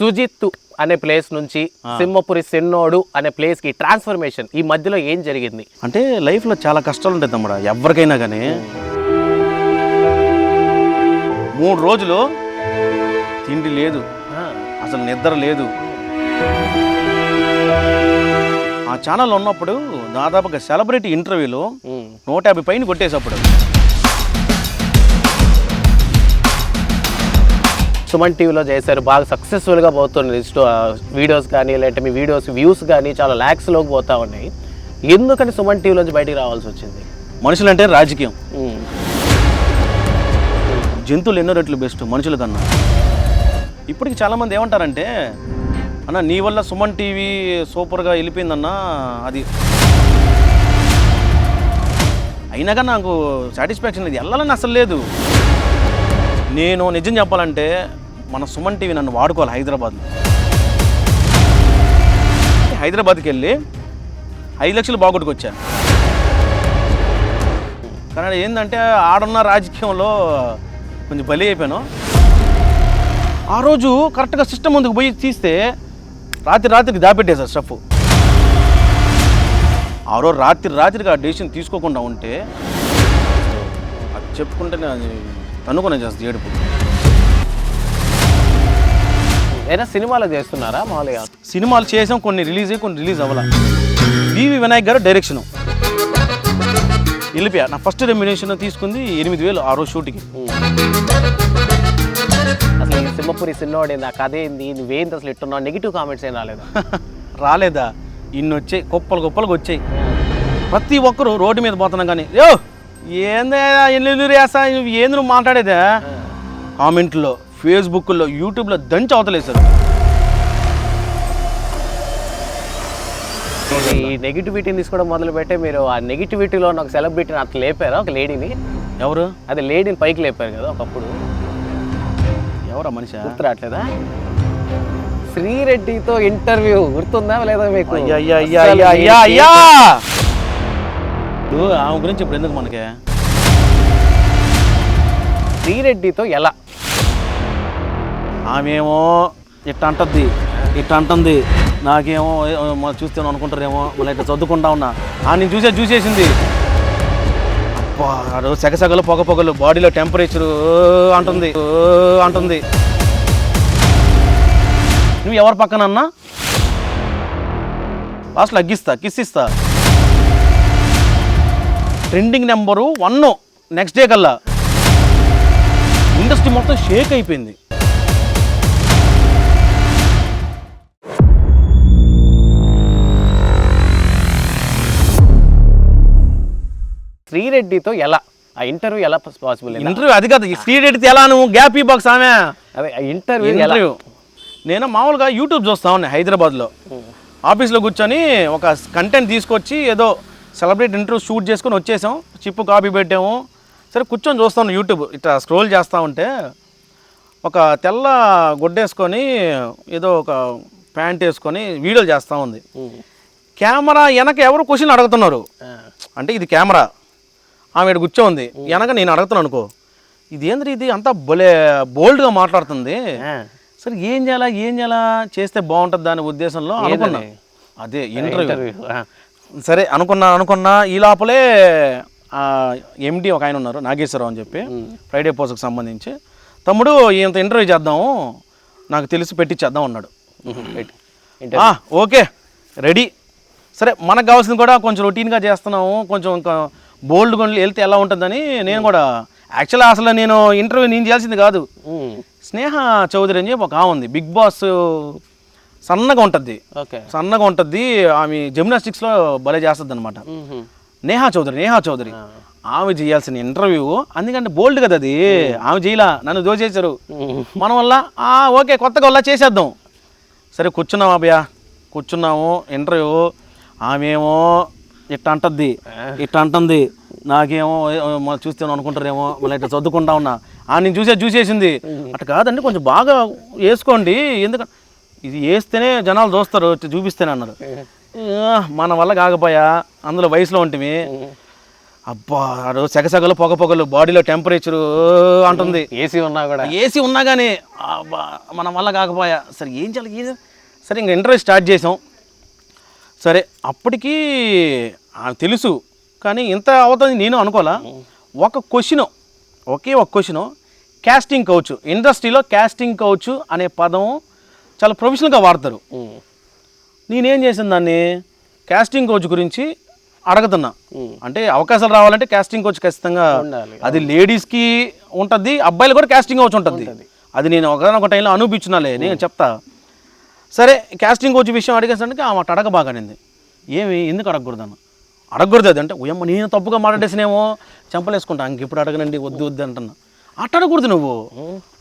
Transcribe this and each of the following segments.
సుజిత్ అనే ప్లేస్ నుంచి సింహపురి సిన్నోడు అనే ప్లేస్కి ట్రాన్స్ఫర్మేషన్ ఈ మధ్యలో ఏం జరిగింది? అంటే లైఫ్లో చాలా కష్టాలు ఉంటాయి తమ్ముడు, ఎవరికైనా కానీ. 3 రోజులు తిండి లేదు, అసలు నిద్ర లేదు. ఆ ఛానల్ ఉన్నప్పుడు దాదాపుగా సెలబ్రిటీ ఇంటర్వ్యూలో 150 పైన కొట్టేసప్పుడు. సుమన్ టీవీలో చేశారు, బాగా సక్సెస్ఫుల్గా పోతుంది వీడియోస్ కానీ, లేదంటే మీ వీడియోస్ వ్యూస్ కానీ చాలా ల్యాక్స్లోకి పోతా ఉన్నాయి. ఎందుకని సుమన్ టీవీలోంచి బయటికి రావాల్సి వచ్చింది? మనుషులంటే రాజకీయం, జంతువులు ఎన్నో రెట్లు బెస్ట్ మనుషుల కన్నా. ఇప్పటికి చాలామంది ఏమంటారంటే, అన్న నీ వల్ల సుమన్ టీవీ సూపర్గా వెళ్ళిపోయిందన్నా, అది అయినా కానీ నాకు సాటిస్ఫాక్షన్ లేదు, వెళ్ళాలని అసలు లేదు. నేను నిజం చెప్పాలంటే మన సుమన్ టీవీ నన్ను వాడుకోవాలి. హైదరాబాద్కి వెళ్ళి 5 లక్షలు బాగొట్టుకొచ్చాను. కానీ ఏంటంటే ఆడున్న రాజకీయంలో కొంచెం బలి అయిపోయాను. ఆ రోజు కరెక్ట్గా సిస్టమ్ ముందుకు పోయి తీస్తే రాత్రికి దాపెట్టేశారు స్టఫ్. ఆ రోజు రాత్రిగా డెసిషన్ తీసుకోకుండా ఉంటే అది చెప్పుకుంటేనే అది అనుకునే చేస్తుంది ఏడుపు. ఏదైనా సినిమాలు చేస్తున్నారా? మామూలుగా సినిమాలు చేసాం, కొన్ని రిలీజ్ అయ్యి కొన్ని రిలీజ్ అవ్వాల. వివి వినాయక్ గారు డైరెక్షన్ వెళ్ళిపోయా. నా ఫస్ట్ రెమ్యునేషన్ తీసుకుంది 8,000 ఆ రోజు షూట్కి. అసలు ఈ సింహపురి సిన్నోడు ఏంది, ఆ కథ ఏంది, నువ్వేంది అసలు ఇట్టున్నావు? నెగిటివ్ కామెంట్స్ ఏం రాలేదా? రాలేదా? ఇన్ని వచ్చాయి, గొప్పలుగా వచ్చాయి. ప్రతి ఒక్కరు రోడ్డు మీద పోతున్నాం కానీ ఏందా ఎల్లు వేస్తా, ఏంది నువ్వు మాట్లాడేదా? కామెంట్లో, ఫేస్బుక్లో, యూట్యూబ్లో దంచి అవతలేశారు. ఈ నెగిటివిటీని తీసుకోవడం మొదలు పెట్టే మీరు ఆ నెగిటివిటీలో ఒక సెలబ్రిటీని అట్లా లేపారా, ఒక లేడీని? ఎవరు? అదే లేడీని పైకి లేపారు కదా ఒకప్పుడు. ఎవరా మనిషి? గుర్తు రావట్లేదా? శ్రీరెడ్డితో ఇంటర్వ్యూ గుర్తుందా లేదా మీకు? ఆమె గురించి ఇప్పుడు ఎందుకు మనకి? శ్రీరెడ్డితో ఎలా? ఆమెమో ఇట్ట అంటుంది, నాకేమో చూస్తాను అనుకుంటారేమో, మళ్ళీ ఇట్లా చదువుకుంటా ఉన్నా. నేను చూసేసింది. అబ్బా సెగలు పొగలు, బాడీలో టెంపరేచరు అంటుంది. నువ్వు ఎవరి పక్కనన్నా లాస్ట్లో కిస్సిస్తా. ట్రెండింగ్ నెంబరు 1 నెక్స్ట్ డే కల్లా ఇండస్ట్రీ మొత్తం షేక్ అయిపోయింది. శ్రీరెడ్డితో ఎలా? ఆ ఇంటర్వ్యూ ఎలా పాసిబుల్? ఇంటర్వ్యూ అది కాదు, శ్రీరెడ్డితో ఎలా? నువ్వు గ్యాప్ ఈ బాక్స్ ఆమె. అదే ఇంటర్వ్యూ నేను మామూలుగా యూట్యూబ్ చూస్తా ఉన్నా హైదరాబాద్లో. ఆఫీస్లో కూర్చొని ఒక కంటెంట్ తీసుకొచ్చి ఏదో సెలబ్రిటీ ఇంటర్వ్యూ షూట్ చేసుకొని వచ్చేసాం. చిప్పు కాపీ పెట్టాము. సరే కూర్చొని చూస్తాను యూట్యూబ్, ఇట్లా స్క్రోల్ చేస్తూ ఉంటే ఒక తెల్ల గుడ్డేసుకొని ఏదో ఒక ప్యాంట్ వేసుకొని వీడియోలు చేస్తూ ఉంది. కెమెరా వెనక ఎవరు క్వశ్చన్ అడుగుతున్నారు. అంటే ఇది కెమెరా, ఆమె కూర్చోంది వెనక, నేను అడుగుతున్నాను అనుకో, ఇది అంతా బోల్డ్గా మాట్లాడుతుంది. సరే ఏం చేయాలా చేస్తే బాగుంటుంది దాని ఉద్దేశంలో అనుకున్నా. అదే ఇంటర్వ్యూ. సరే అనుకున్నా. ఈ లోపలే ఎండి ఒక ఆయన ఉన్నారు, నాగేశ్వరరావు అని చెప్పి, ఫ్రైడే పోస్ట్కి సంబంధించి, తమ్ముడు ఇంత ఇంటర్వ్యూ చేద్దాము, నాకు తెలిసి పెట్టించేద్దాం అన్నాడు. Okay ready. సరే మనకు కావాల్సింది కూడా కొంచెం రొటీన్గా చేస్తున్నాము, కొంచెం ఇంకా బోల్డ్గా వెళ్తే ఎలా ఉంటుందని నేను కూడా యాక్చువల్గా అసలు నేను ఇంటర్వ్యూ నేను చేయాల్సింది కాదు. స్నేహ చౌదరి అని చెప్పి ఒక ఆమె ఉంది, బిగ్ బాస్ సన్నగా ఉంటుంది, ఆమె జిమ్నాస్టిక్స్లో భలే చేస్తుంది అనమాట. నేహా చౌదరి ఆమె చేయాల్సిన ఇంటర్వ్యూ, అందుకంటే బోల్డ్ కదా అది, ఆమె చేయలా, నన్ను దోచేశారు. మన వల్ల ఓకే కొత్తగా వల్ల చేసేద్దాం. సరే కూర్చున్నాము ఇంటర్వ్యూ. ఆమెమో ఇట్ట అంటుంది, నాకేమో చూస్తాను అనుకుంటారేమో, మళ్ళీ ఇట్లా చదువుకుంటా ఉన్నా. నేను చూసేసింది. అట్లా కాదండి, కొంచెం బాగా వేసుకోండి, ఎందుకంటే ఇది వేస్తేనే జనాలు చూస్తారు, చూపిస్తేనే అన్నారు. మన వల్ల కాకపోయా, అందులో వయసులో ఉంటుంది. అబ్బా ఆ రోజు సెగసెగలు పొగలు బాడీలో టెంపరేచరు అంటుంది. ఏసీ ఉన్నా కూడా ఏసీ ఉన్నా కానీ మన వల్ల కాకపోయా. సరే ఏం చేయాలి, సరే ఇంకా ఇంటర్వ్యూ స్టార్ట్ చేసాం. సరే అప్పటికి తెలుసు కానీ ఇంత అవుతుంది నేను అనుకోలే. ఒకే ఒక క్వశ్చను క్యాస్టింగ్ కౌచ్, ఇండస్ట్రీలో క్యాస్టింగ్ కౌచ్ అనే పదం చాలా ప్రొఫెషనల్గా వాడతారు. నేనేం చేసాను, దాన్ని క్యాస్టింగ్ కౌచ్ గురించి అడుగుతున్నా. అంటే అవకాశాలు రావాలంటే క్యాస్టింగ్ కోచ్ ఖచ్చితంగా అది లేడీస్కి ఉంటుంది, అబ్బాయిలు కూడా క్యాస్టింగ్ కోచ్ ఉంటుంది. అది నేను ఒక టైంలో అనుభవించినాలే, నేను చెప్తా. సరే క్యాస్టింగ్ కోచ్ విషయం అడిగేసరికి ఆమె అడగ బాగానింది. ఏమి ఎందుకు అడగకూడదన్న, అడగకూడదు అది అంటే ఉయమ్మ నేను తప్పుగా మాట్లాడేసినేమో చంపలేసుకుంటా, ఇంకెప్పుడు అడగనండి వద్దు అంటున్నా. అట్ట అడగకూడదు, నువ్వు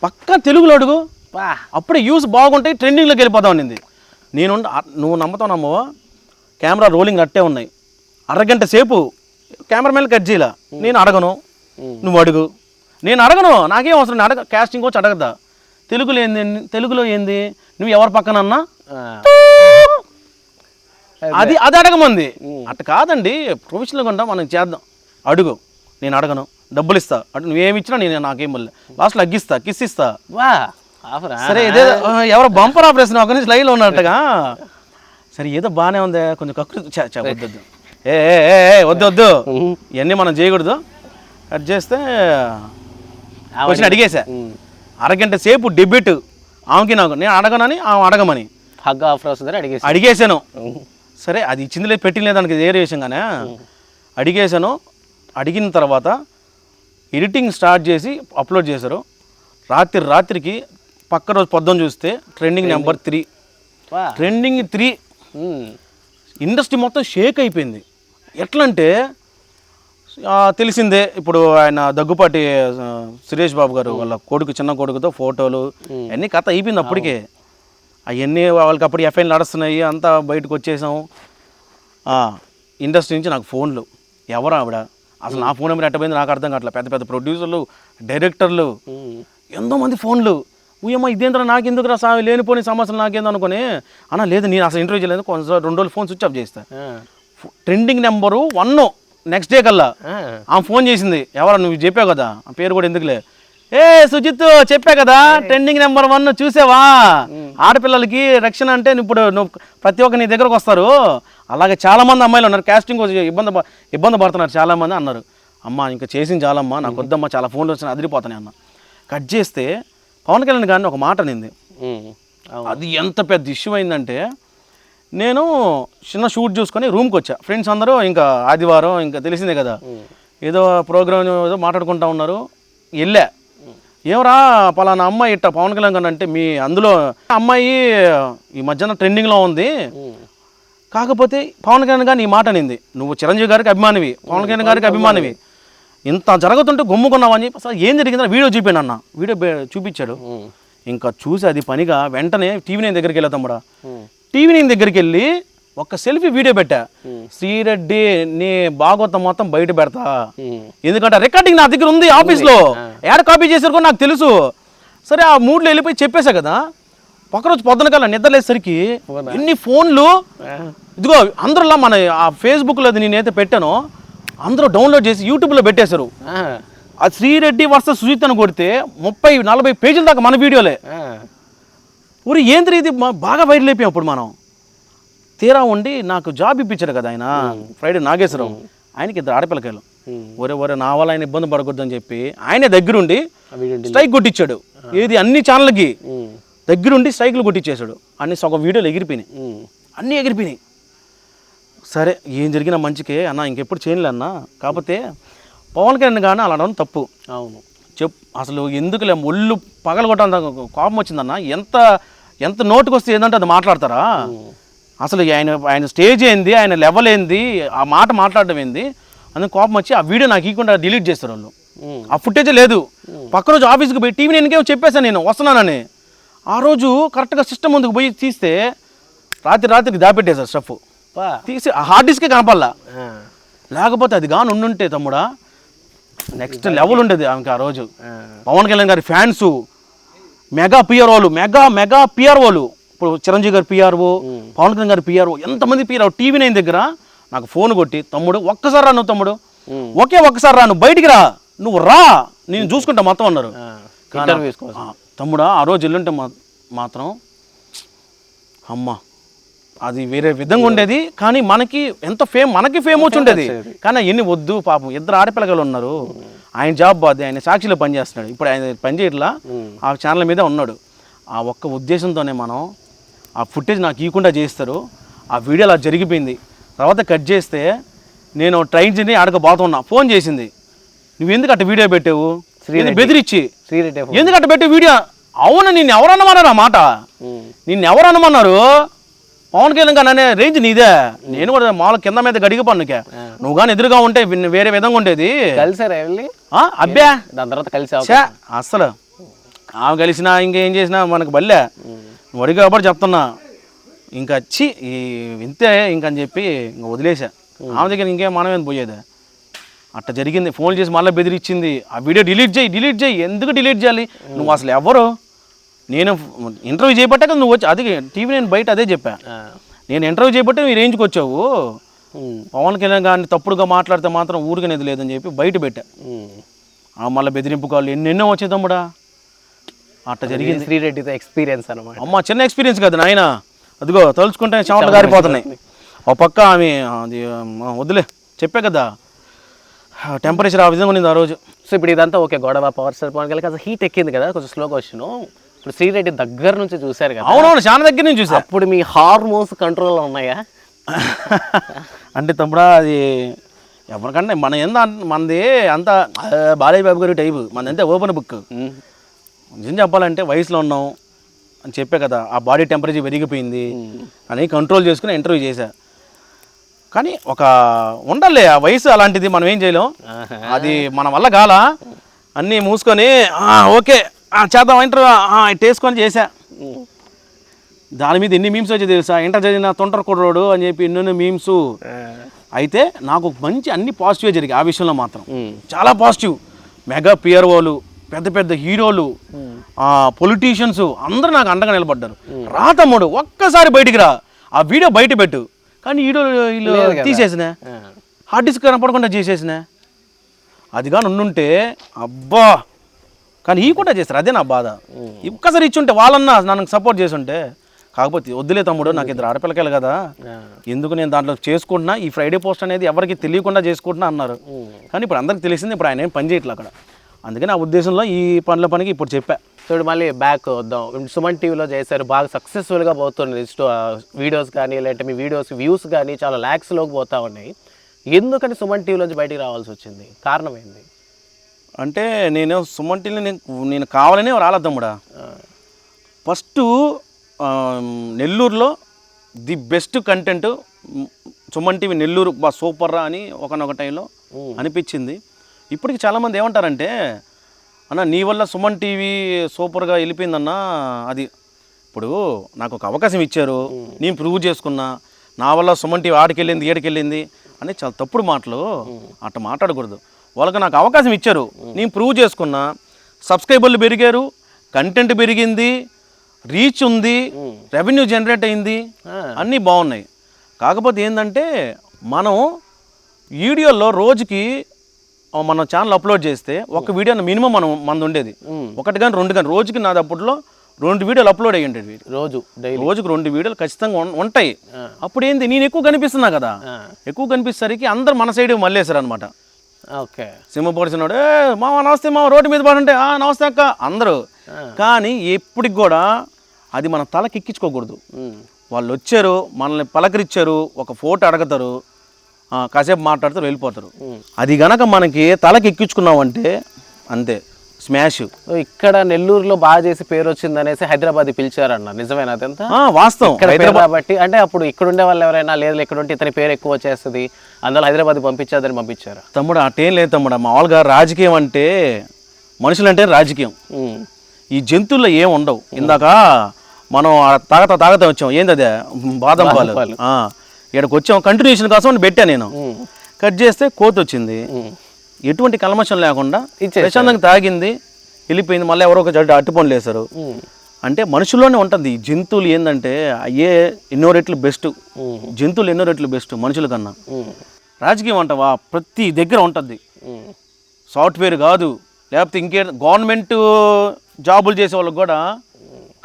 పక్కా తెలుగులో అడుగు, అప్పుడే యూస్ బాగుంటాయి, ట్రెండింగ్లోకి వెళ్ళిపోతావు అనింది. నువ్వు నమ్మవా, కెమెరా రోలింగ్ అట్టే ఉన్నాయి, అరగంట సేపు కెమెరామెన్ కట్ చేయాల. నేను అడగను, నువ్వు అడుగు. నేను అడగను, నాకేం అవసరం, నేను అడగ క్యాస్టింగ్ కోచ్ అడగద్దా. తెలుగులో ఏంది నువ్వు ఎవరి పక్కనన్నా అది అడగమంది. అట్ట కాదండి, ప్రొఫెషనల్గా ఉంటా, మనం చేద్దాం, అడుగు. నేను అడగను, డబ్బులు ఇస్తా అంటే నువ్వేమి ఇచ్చినా నేను నాకేం మళ్ళీ లాస్ట్లో అగ్గిస్తా, కిస్ ఇస్తా. సరే ఇదే ఎవరో బంపర్ ఆపరేషన్ ఒక నుంచి లైన్లో ఉన్నట్టుగా. సరే ఏదో బాగానే ఉంది, కొంచెం కక్కులు వద్దు వద్దు ఇవన్నీ మనం చేయకూడదు. కట్ చేస్తే క్వశ్చన్ అడిగేసా, అరగంట సేపు డిబేట్ ఆమెకి నాకు, నేను అడగనని ఆమె అడగమని హగ్ ఆఫర్ వస్తుందని అడిగేసాను. సరే అది ఇచ్చింది లేదు పెట్టిన లేదు దానికి వేరే విషయంగానే అడిగేసాను. అడిగిన తర్వాత ఎడిటింగ్ స్టార్ట్ చేసి అప్లోడ్ చేశారు. రాత్రికి పక్క రోజు పొద్దున్న చూస్తే ట్రెండింగ్ నెంబర్ 3, ట్రెండింగ్ 3. ఇండస్ట్రీ మొత్తం షేక్ అయిపోయింది. ఎట్లా అంటే తెలిసిందే, ఇప్పుడు ఆయన దగ్గుపాటి సురేష్ బాబు గారు వాళ్ళ చిన్న కొడుకుతో ఫోటోలు అన్నీ కథ అయిపోయింది అప్పటికే. అవన్నీ వాళ్ళకి అప్పుడు ఎఫ్ఐఆర్లు నడుస్తున్నాయి, అంతా బయటకు వచ్చేసాం. ఇండస్ట్రీ నుంచి నాకు ఫోన్లు, ఎవరు ఆవిడ, అసలు నా ఫోన్ నెంబర్ ఎట్టపోయింది నాకు అర్థం కావట్లేదు. పెద్ద ప్రొడ్యూసర్లు, డైరెక్టర్లు, ఎంతోమంది ఫోన్లు. ఊయమ్మ ఇదేంద్రా నాకెందుకు రా లేనిపోని సమస్యలు నాకేందో అనుకుని, అన్నా లేదు నేను అసలు ఇంటర్వ్యూ చేయలేదు, కొంచెం 2 రోజులు ఫోన్ స్విచ్ ఆఫ్ చేస్తా. ట్రెండింగ్ నెంబరు 1 నెక్స్ట్ డే కల్లా ఆమె ఫోన్ చేసింది. ఎవరా నువ్వు చెప్పావు కదా, ఆ పేరు కూడా ఎందుకులే, సుజిత్ చెప్పా కదా ట్రెండింగ్ నెంబర్ 1 చూసావా, ఆడపిల్లలకి రక్షణ అంటే ఇప్పుడు నువ్వు ప్రతి ఒక్క నీ దగ్గరకు వస్తారు, అలాగే చాలామంది అమ్మాయిలు ఉన్నారు క్యాస్టింగ్ ఇబ్బంది పడుతున్నారు చాలామంది అన్నారు. అమ్మ ఇంకా చేసింది చాలమ్మా, నాకు వద్దమ్మా, చాలా ఫోన్లు వచ్చినా అదిరిపోతాయి అన్న. కట్ చేస్తే పవన్ కళ్యాణ్ గారిని ఒక మాట అనింది, అది ఎంత పెద్ద ఇష్యూ అయిందంటే, నేను చిన్న షూట్ చూసుకొని రూమ్కి వచ్చా. ఫ్రెండ్స్ అందరూ ఇంకా ఆదివారం ఇంకా తెలిసిందే కదా, ఏదో ప్రోగ్రామ్ ఏదో మాట్లాడుకుంటా ఉన్నారు. వెళ్ళా, ఏమరా పలానా అమ్మాయి ఇట్ట పవన్ కళ్యాణ్ గారు అంటే మీ అందులో అమ్మాయి ఈ మధ్యన ట్రెండింగ్లో ఉంది, కాకపోతే పవన్ కళ్యాణ్ గారిని ఈ మాట అనింది, నువ్వు చిరంజీవి గారికి అభిమానివి, పవన్ కళ్యాణ్ గారికి అభిమానివి, ఇంత జరుగుతుంటే గమ్ముకున్నావని చెప్పి అసలు ఏం జరిగిందో వీడియో చూపాను అన్న. వీడియో చూపించాడు. ఇంకా చూసి అది పనిగా వెంటనే TV9 దగ్గరికి వెళ్ళా తమ్ముడా. TV9 దగ్గరికి వెళ్ళి ఒక సెల్ఫీ వీడియో పెట్టా, శ్రీరెడ్డి నీ భాగవతం మొత్తం బయట పెడతా, ఎందుకంటే రికార్డింగ్ నా దగ్గర ఉంది ఆఫీస్లో, యాడ్ కాపీ చేశారు కూడా నాకు తెలుసు. సరే ఆ మూడ్లో వెళ్ళిపోయి చెప్పేశా కదా. ఒకరోజు పొద్దున కల్లా నిద్రలేసరికి ఎన్ని ఫోన్లు, ఇదిగో అందరిలా మన ఆ ఫేస్బుక్లో అది నేనైతే పెట్టానో అందరూ డౌన్లోడ్ చేసి యూట్యూబ్లో పెట్టేశారు. ఆ శ్రీరెడ్డి వర్సెస్ సుజిత్ అని కొడితే 30-40 పేజీల దాకా మన వీడియోలే. ఊరి ఏంద్రీ ఇది బాగా వైరల్ అయిపోయాం. అప్పుడు మనం తీరా ఉండి నాకు జాబ్ ఇప్పించాడు కదా ఆయన, ఫ్రైడే నాగేశ్వరరావు, ఆయనకి 2 ఆడపిల్లకాయలు. ఒరే నా వల్ల ఆయన ఇబ్బంది పడకూడదని చెప్పి ఆయనే దగ్గరుండి స్ట్రైక్ కొట్టించాడు. ఏది అన్ని ఛానళ్ళకి దగ్గరుండి స్ట్రైక్లు కొట్టించేశాడు. అన్ని సగం వీడియోలు ఎగిరిపోయినాయి, అన్నీ ఎగిరిపోయినాయి. సరే ఏం జరిగినా మంచికే అన్న, ఇంకెప్పుడు చేయలే అన్న, కాకపోతే పవన్ కళ్యాణ్ కానీ అలా అనడం తప్పు. అవును అసలు ఎందుకులే ఒళ్ళు పగలగొట్టాలి కోపం వచ్చిందన్న. ఎంత నోటుకు వస్తే ఏంటంటే అది మాట్లాడతారా? అసలు ఆయన స్టేజ్ ఏంది, ఆయన లెవెల్ ఏంది, ఆ మాట మాట్లాడడం ఏంది అందుకు కోపం వచ్చి ఆ వీడియో నాకు ఇవ్వకుండా డిలీట్ చేస్తారు వాళ్ళు. ఆ ఫుటేజే లేదు. పక్క రోజు ఆఫీస్కి పోయి TV9కే చెప్పేశాను నేను వస్తున్నానని. ఆ రోజు కరెక్ట్గా సిస్టమ్ ముందుకు పోయి తీస్తే రాత్రికి దాపెట్టేశారు స్టఫ్ తీసి హార్డ్ డిస్కే కనపల్లా. లేకపోతే అది కానీ ఉండుంటే తమ్ముడా నెక్స్ట్ లెవెల్ ఉండేది ఆమెకి. ఆ రోజు పవన్ కళ్యాణ్ గారి ఫ్యాన్స్, మెగా పిఆర్ఓలు, మెగా పిఆర్ఓలు, ఇప్పుడు చిరంజీవి గారి పిఆర్ఓ, పవన్ కళ్యాణ్ గారి పిఆర్ఓ, ఎంతమంది పిఆర్ఓ TV9 దగ్గర నాకు ఫోన్ కొట్టి, తమ్ముడు ఒక్కసారి అన్నావు తమ్ముడు ఒకే ఒక్కసారి రా, నువ్వు బయటికి రా, నువ్వు రా, నేను చూసుకుంటా మొత్తం అన్నారు. తమ్ముడా ఆ రోజు వెళ్ళుంటే మాత్రం అమ్మ అది వేరే విధంగా ఉండేది. కానీ మనకి మనకి ఫేమ్ వచ్చి ఉండేది. కానీ ఎన్ని వద్దు పాపం, ఇద్దరు ఆడపిల్లలు ఉన్నారు. ఆయన జాబ్ అది, ఆయన సాక్షిలో పనిచేస్తున్నాడు. ఇప్పుడు ఆయన పనిచేయట్లా, ఆ ఛానల్ మీద ఉన్నాడు. ఆ ఒక్క ఉద్దేశంతోనే మనం ఆ ఫుటేజ్ నాకు ఇవ్వకుండా చేస్తారు. ఆ వీడియో అలా జరిగిపోయింది. తర్వాత కట్ చేస్తే నేను ట్రైన్ చేసి ఆడకపోతున్నా, ఫోన్ చేసింది, నువ్వు ఎందుకు అట్ట వీడియో పెట్టావు బెదిరించి, ఎందుకు అట్ట పెట్టే వీడియో. అవును, నిన్ను ఎవరు అనమన్నారు ఆ మాట, నిన్ను ఎవరు అనమన్నారు? పవన్ కళ్యాణ్ కానీ అనే రేంజ్ నీదే. నేను కూడా మామూలు కింద మీద గడిగి పన్నుకే, నువ్వు కానీ ఎదురుగా ఉంటే వేరే విధంగా ఉండేది. కలిసారా అబ్బా దాని తర్వాత కలిసి అస్సలు ఆమె కలిసినా ఇంకేం చేసినా మనకు బల్లే. నువ్వు అడిగి కాబట్టి చెప్తున్నా, ఇంకా వచ్చి ఈ వింతే ఇంకని చెప్పి ఇంకా వదిలేసా. ఆమె దగ్గర ఇంకేం మనమేం పోయేది. అట్ట జరిగింది. ఫోన్ చేసి మళ్ళీ బెదిరించింది, ఆ వీడియో డిలీట్ చేయి. ఎందుకు డిలీట్ చేయాలి? నువ్వు అసలు ఎవరు? నేను ఇంటర్వ్యూ చేయబట్టాక నువ్వు వచ్చి, అది టీవీ నేను బయట అదే చెప్పా, నేను ఇంటర్వ్యూ చేయబట్టే నువ్వు రేంజ్కి వచ్చావు. పవన్ కళ్యాణ్ గారిని తప్పుడుగా మాట్లాడితే మాత్రం ఊరికనేది లేదని చెప్పి బయట పెట్టా. మళ్ళీ బెదిరింపు కాళ్ళు ఎన్నెన్నో వచ్చాయి తమ్ముడా. అట్ట జరిగింది. శ్రీరెడ్డితో ఎక్స్పీరియన్స్ అనమాట. అమ్మ చిన్న ఎక్స్పీరియన్స్ కదా నాయన, అదిగో తలుచుకుంటే చెమటలు గారిపోతున్నాయి. ఒక పక్క ఆమె అది వద్దులే చెప్పే కదా, టెంపరేచర్ ఆ విధంగా ఉంది ఆ రోజు. సో ఇప్పుడు ఇదంతా ఓకే, గొడవ పవర్ స్టార్ పవన్ కళ్యాణ్ అసలు హీట్ ఎక్కింది కదా, కొంచెం స్లోగా వచ్చాను. ఇప్పుడు శ్రీరెడ్డి దగ్గర నుంచి చూశారు కదా. అవునవును, చాలా దగ్గర నుంచి చూసా. అప్పుడు మీ హార్మోన్స్ కంట్రోల్లో ఉన్నాయా? అంటే తమ్ముడా అది ఎవరికంటే మనది అంతా బాలయ్య బాబు గారి టైపు, మనదంతా ఓపెన్ బుక్. నిజం చెప్పాలంటే వయసులో ఉన్నాం అని చెప్పే కదా, ఆ బాడీ టెంపరేచర్ పెరిగిపోయింది అని కంట్రోల్ చేసుకుని ఇంటర్వ్యూ చేశా. కానీ ఒక ఉండాలి, ఆ వయసు అలాంటిది, మనం ఏం చేయలేం. అది మన వల్ల కాల, అన్నీ మూసుకొని ఓకే చేద్దాం ఇంటర్వ్యూ టేసుకొని చేశా. దాని మీద ఎన్ని మీమ్స్ వచ్చి తెలుసా, ఇంటర్ చదివిన తొంటర కుర్రోడు అని చెప్పి ఎన్నెన్నో మీమ్స్. అయితే నాకు మంచి అన్ని పాజిటివే జరిగాయి ఆ విషయంలో మాత్రం, చాలా పాజిటివ్. మెగా పిఆర్ఓలు, పెద్ద పెద్ద హీరోలు, పొలిటీషియన్స్ అందరూ నాకు అండగా నిలబడ్డారు. రా తమ్ముడు ఒక్కసారి బయటికి రా, ఆ వీడియో బయట పెట్టు. కానీ వీళ్ళు తీసేసిన, హార్డ్ డిస్క్ కనపడకుండా చేసేసిన. అది కానీ ఉండుంటే అబ్బా, కానీ ఈ కూడా చేస్తారు, అదే నా బాధ. ఒక్కసారి ఇచ్చుంటే వాళ్ళన్నా నన్ను సపోర్ట్ చేసి ఉంటే. కాకపోతే వద్దులే తమ్ముడు, నాకు ఇద్దరు ఆడపిల్లకాయలు కదా, ఎందుకు నేను దాంట్లో చేసుకుంటున్నా, ఈ ఫ్రైడే పోస్ట్ అనేది ఎవరికి తెలియకుండా చేసుకుంటున్నా అన్నారు. కానీ ఇప్పుడు అందరికి తెలిసింది, ఇప్పుడు ఆయన ఏం పని చేయట్లేదు అక్కడ. అందుకని ఆ ఉద్దేశంలో ఈ పనికి ఇప్పుడు చెప్పా. సో మళ్ళీ బ్యాక్ వద్దాం. సుమన్ టీవీలో చేశారు, బాగా సక్సెస్ఫుల్గా పోతుంది వీడియోస్ కానీ, లేదంటే మీ వీడియోస్ వ్యూస్ కానీ చాలా ల్యాక్స్లోకి పోతూ ఉన్నాయి. ఎందుకని సుమన్ టీవీలోంచి బయటికి రావాల్సి వచ్చింది? కారణం ఏంది? అంటే నేను సుమన్ టీవీని నేను కావాలనే రాలేదమ్ముడా. ఫస్ట్ నెల్లూరులో the best content Suman TV Nellore బా సూపర్ రా అని ఒకనొక టైంలో అనిపించింది. ఇప్పటికి చాలామంది ఏమంటారంటే, అన్న నీ వల్ల సుమన్ టీవీ సూపర్గా వెళ్ళిపోయిందన్నా. అది ఇప్పుడు నాకు ఒక అవకాశం ఇచ్చారు, నేను ప్రూవ్ చేసుకున్నా, నా వల్ల సుమన్ టీవీ ఆడికెళ్ళింది ఏడికెళ్ళింది అని చాలా తప్పుడు మాటలు. అట్ట మాట్లాడకూడదు. వాళ్ళకి నాకు అవకాశం ఇచ్చారు, నేను ప్రూవ్ చేసుకున్నా, సబ్స్క్రైబర్లు పెరిగారు, కంటెంట్ పెరిగింది, రీచ్ ఉంది, రెవెన్యూ జనరేట్ అయింది, అన్నీ బాగున్నాయి. కాకపోతే ఏంటంటే మనం వీడియోలో రోజుకి మన ఛానల్ అప్లోడ్ చేస్తే ఒక వీడియో మినిమం మనది ఉండేది, ఒకటి కానీ రెండు కానీ, రోజుకి నాది అప్పట్లో 2 వీడియోలు అప్లోడ్ అయ్యి ఉండేవి. రోజుకి 2 వీడియోలు ఖచ్చితంగా ఉంటాయి. అప్పుడు ఏంది, నేను ఎక్కువ కనిపిస్తున్నా కదా, ఎక్కువ కనిపిస్తేసరికి అందరు మన సైడ్ మళ్ళేశారు అనమాట. ఓకే, సింహపడిచినాడు, మామ నమస్తే మామ, రోడ్డు మీద పడుంటే నమస్తే అక్క అందరూ. కానీ ఎప్పటికి కూడా అది మన తలకి ఎక్కించుకోకూడదు. వాళ్ళు వచ్చారు, మనల్ని పలకరించారు, ఒక ఫోటో అడుగుతారు, కాసేపు మాట్లాడుతూ వెళ్ళిపోతారు. అది గనక మనకి తలకి ఎక్కించుకున్నామంటే అంతే స్మాష్. ఇక్కడ నెల్లూరులో బాగా చేసి పేరు వచ్చింది అనేసి హైదరాబాద్ పిలిచారన్న, నిజమేనా? అదంతా వాస్తవం. కాబట్టి అంటే అప్పుడు ఇక్కడ ఉండే వాళ్ళు ఎవరైనా లేదు, ఇక్కడ ఉంటే ఇతని పేరు ఎక్కువ వచ్చేస్తుంది, అందులో హైదరాబాద్ పంపించేదని పంపించారు. తమ్ముడు అటేం లేదు తమ్ముడు, మామూలుగా రాజకీయం అంటే మనుషులంటే రాజకీయం, ఈ జంతువుల్లో ఏం ఉండవు. ఇందాక మనం తాగతా వచ్చాం, ఏంది అదే బాదం పాలు, ఇక్కడికి వచ్చాం కంటిన్యూషన్ కోసం పెట్టా నేను. కట్ చేస్తే కోతి వచ్చింది, ఎటువంటి కల్మషం లేకుండా ప్రశాంతంగా తాగింది, వెళ్ళిపోయింది. మళ్ళీ ఎవరో ఒక అట్టుపనులు వేశారు. అంటే మనుషుల్లోనే ఉంటుంది. జంతువులు ఏంటంటే అయ్యే ఎన్నో రెట్లు బెస్ట్, జంతువులు ఎన్నో రెట్లు బెస్ట్ మనుషుల కన్నా. రాజకీయం అంటావా ప్రతి దగ్గర ఉంటుంది. సాఫ్ట్వేర్ కాదు, లేకపోతే ఇంకే గవర్నమెంట్ జాబులు చేసే వాళ్ళకి కూడా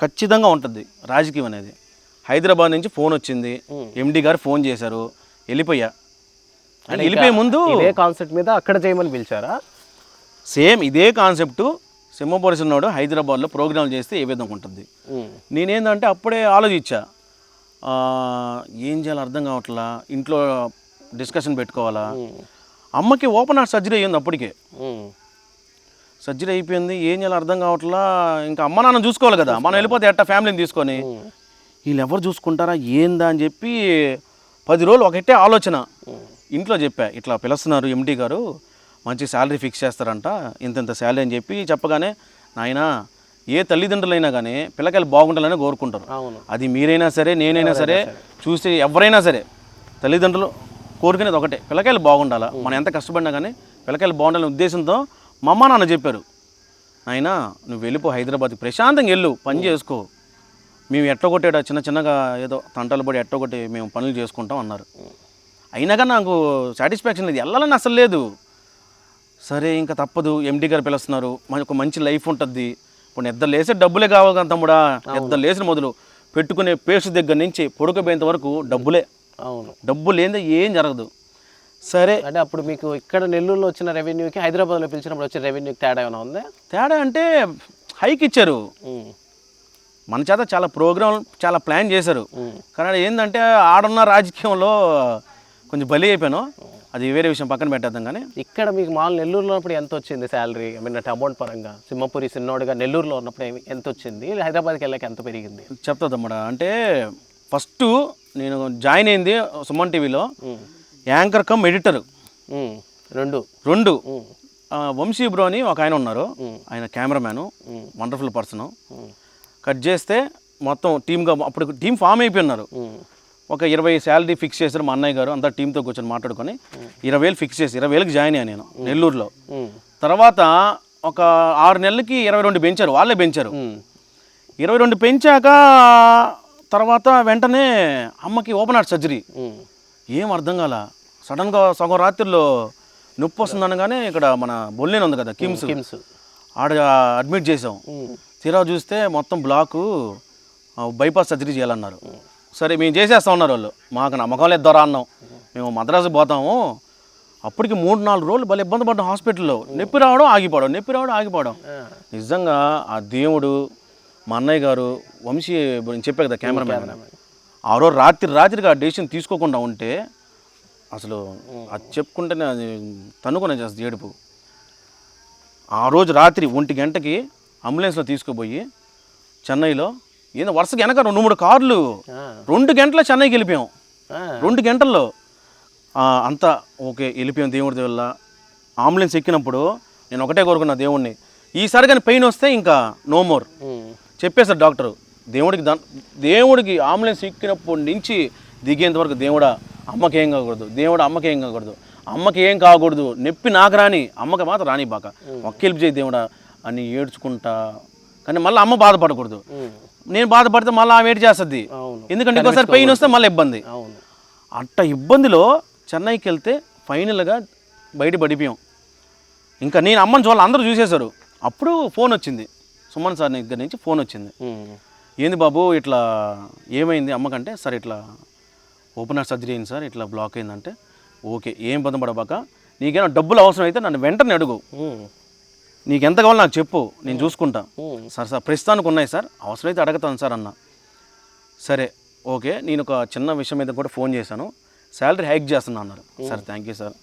ఖచ్చితంగా ఉంటుంది రాజకీయం అనేది. హైదరాబాద్ నుంచి ఫోన్ వచ్చింది, ఎండి గారు ఫోన్ చేశారు, వెళ్ళిపోయా. అంటే వెళ్ళిపోయే ముందు ఇదే కాన్సెప్ట్ మీద అక్కడ చేయమని పిలిచారా? సేమ్ ఇదే కాన్సెప్ట్ సింహపురి ఉన్నాడు హైదరాబాద్లో ప్రోగ్రామ్ చేస్తే ఏ విధంగా ఉంటుంది. నేనేందంటే అప్పుడే ఆలోచించా, ఏం చేయాలో అర్థం కావట్లా, ఇంట్లో డిస్కషన్ పెట్టుకోవాలా. అమ్మకి ఓపెన్ హార్ట్ సర్జరీ అయ్యింది, అప్పటికే సర్జరీ అయిపోయింది, ఏం చేయాలో అర్థం కావట్లా. ఇంకా అమ్మ నాన్న చూసుకోవాలి కదా, మనం వెళ్ళిపోతే ఎట్టా ఫ్యామిలీని తీసుకొని, వీళ్ళు ఎవరు చూసుకుంటారా ఏందా అని చెప్పి 10 రోజులు ఒకటే ఆలోచన. ఇంట్లో చెప్పా, ఇట్లా పిలుస్తున్నారు ఎండి గారు, మంచి శాలరీ ఫిక్స్ చేస్తారంట, ఇంత శాలరీ అని చెప్పి చెప్పగానే, నాయన ఏ తల్లిదండ్రులైనా కానీ పిల్లకాయలు బాగుండాలని కోరుకుంటారు. అది మీరైనా సరే నేనైనా సరే చూసి ఎవరైనా సరే తల్లిదండ్రులు కోరుకునేది ఒకటే, పిల్లకాయలు బాగుండాలా. మనం ఎంత కష్టపడినా కానీ పిల్లకాయలు బాగుండాలనే ఉద్దేశంతో మా అమ్మ నాన్న చెప్పారు, నాయన నువ్వు వెళ్ళిపో హైదరాబాద్కి, ప్రశాంతంగా వెళ్ళు, పని చేసుకో, మేము ఎట్టగొట్టాడు చిన్నగా ఏదో తంటలు పడి ఎట్టగొట్టి మేము పనులు చేసుకుంటాం అన్నారు. అయినా కానీ నాకు సాటిస్ఫాక్షన్ లేదు, వెళ్ళాలని అసలు లేదు. సరే ఇంకా తప్పదు, ఎండి గారు పిలుస్తున్నారు, మనకు మంచి లైఫ్ ఉంటుంది. ఇప్పుడు నిద్ర లేసే డబ్బులే కావాలి కదా తమ్ముడా, నిద్ర లేసిన మొదలు పెట్టుకునే పేస్ట్ దగ్గర నుంచి పొడుకోపోయేంత వరకు డబ్బులే. డబ్బు లేదే ఏం జరగదు. సరే అంటే అప్పుడు మీకు ఇక్కడ నెల్లూరులో వచ్చిన రెవెన్యూకి హైదరాబాద్లో పిలిచినప్పుడు వచ్చిన రెవెన్యూకి తేడా ఏమైనా ఉందా? తేడా అంటే హైక్ ఇచ్చారు, మన చేత చాలా ప్రోగ్రాం చాలా ప్లాన్ చేశారు. కానీ ఏంటంటే ఆడున్న రాజకీయంలో కొంచెం బలి అయిపోయాను, అది వేరే విషయం పక్కన పెట్టేద్దాం. కానీ ఇక్కడ మీకు మామూలు నెల్లూరులో ఉన్నప్పుడు ఎంత వచ్చింది శాలరీ, ఐ మీన్ అమౌంట్ పరంగా? సింహపురి సిన్నోడుగా నెల్లూరులో ఉన్నప్పుడు ఎంత వచ్చింది, హైదరాబాద్కి వెళ్ళాక ఎంత పెరిగింది? చెప్తా తమ్ముడా. అంటే ఫస్ట్ నేను జాయిన్ అయింది సుమన్ టీవీలో యాంకర్ కమ్ ఎడిటర్, రెండు వంశీ బ్రో అని ఒక ఆయన ఉన్నారు, ఆయన కెమెరామ్యాను, వండర్ఫుల్ పర్సన్. కట్ చేస్తే మొత్తం టీమ్గా అప్పుడు టీం ఫామ్ అయిపోయి ఉన్నారు. ఒక 20 శాలరీ ఫిక్స్ చేశారు మా అన్నయ్య గారు, అంతా టీంతో కూర్చొని మాట్లాడుకొని 20,000 ఫిక్స్ చేసి 20,000కి జాయిన్ అయ్యాను నేను నెల్లూరులో. తర్వాత ఒక 6 నెలలకి 22 పెంచారు, వాళ్ళే పెంచారు. 22 పెంచాక తర్వాత వెంటనే అమ్మకి ఓపెన్ హార్ట్ సర్జరీ. ఏం అర్థం కాల, సడన్గా సగం రాత్రిలో నొప్పి వస్తుంది అనగానే ఇక్కడ మన బొల్లేని ఉంది కదా కిమ్స్, ఆడ అడ్మిట్ చేసాం. తీరా చూస్తే మొత్తం బ్లాకు, బైపాస్ సర్జరీ చేయాలన్నారు. సరే మేము చేసేస్తా ఉన్నారు వాళ్ళు, మాకు నమ్మకం లేదు ద్వారా అన్నాం, మేము మద్రాసు పోతాము. అప్పటికి 3-4 రోజులు భలే ఇబ్బంది పడ్డాం హాస్పిటల్లో, నొప్పి రావడం ఆగిపోవడం. నిజంగా ఆ దేవుడు, మా అన్నయ్య గారు, వంశీ చెప్పే కదా కెమెరామ్యాన్, ఆ రోజు రాత్రికి ఆ డెసిషన్ తీసుకోకుండా ఉంటే అసలు అది చెప్పుకుంటేనే అది తనుకునే చేస్తుంది ఏడుపు. ఆ రోజు రాత్రి 1 గంటకి అంబులెన్స్లో తీసుకుపోయి చెన్నైలో ఏదో వరుసగా వెనక 2-3 కార్లు 2 గంటల చెన్నైకి వెళ్ళిపోయాం. 2 గంటల్లో అంతా ఓకే వెళ్ళిపోయాం దేవుడి వల్ల. అంబులెన్స్ ఎక్కినప్పుడు నేను ఒకటే కోరుకున్నా దేవుడిని, ఈసారి కానీ పెయిన్ వస్తే ఇంకా నో మోర్ చెప్పేశారు డాక్టరు. దేవుడికి అంబులెన్స్ ఎక్కినప్పటి నుంచి దిగేంత వరకు, దేవుడా అమ్మకి ఏం కాకూడదు, అమ్మకి ఏం కాకూడదు, నొప్పి నాకు రాని, అమ్మకి మాత్రం రాని బాక, ఒక్క హెల్ప్ చేయి దేవుడా అని ఏడ్చుకుంటా. కానీ మళ్ళీ అమ్మ బాధపడకూడదు, నేను బాధపడితే మళ్ళీ ఆమె ఏడు చేస్తుంది, ఎందుకంటే ఇంకోసారి పెయిన్ వస్తే మళ్ళీ ఇబ్బంది. అట్ట ఇబ్బందిలో చెన్నైకి వెళ్తే ఫైనల్గా బయటపడిపోయాం. ఇంకా నేను అమ్మని చూడాలి, అందరూ చూసేశారు. అప్పుడు ఫోన్ వచ్చింది, సుమన్ సార్ దగ్గర నుంచి ఫోన్ వచ్చింది. ఏంది బాబు ఇట్లా ఏమైంది అమ్మకంటే, సార్ ఇట్లా ఓపెన్ హార్ట్ సర్జరీ అయింది సార్, ఇట్లా బ్లాక్ అయిందంటే, ఓకే ఏం ఇబ్బంది పడబాక, నీకేమైనా డబ్బులు అవసరం అయితే నన్ను వెంటనే అడుగు, నీకు ఎంత కావాలో నాకు చెప్పు, నేను చూసుకుంటా. సార్ ప్రస్తుతానికి ఉన్నాయి సార్, అవసరమైతే అడగతాను సార్ అన్న. సరే ఓకే, నేను ఒక చిన్న విషయం మీద కూడా ఫోన్ చేశాను, శాలరీ హైక్ చేస్తున్నా అన్నారు. Sir thank you sir.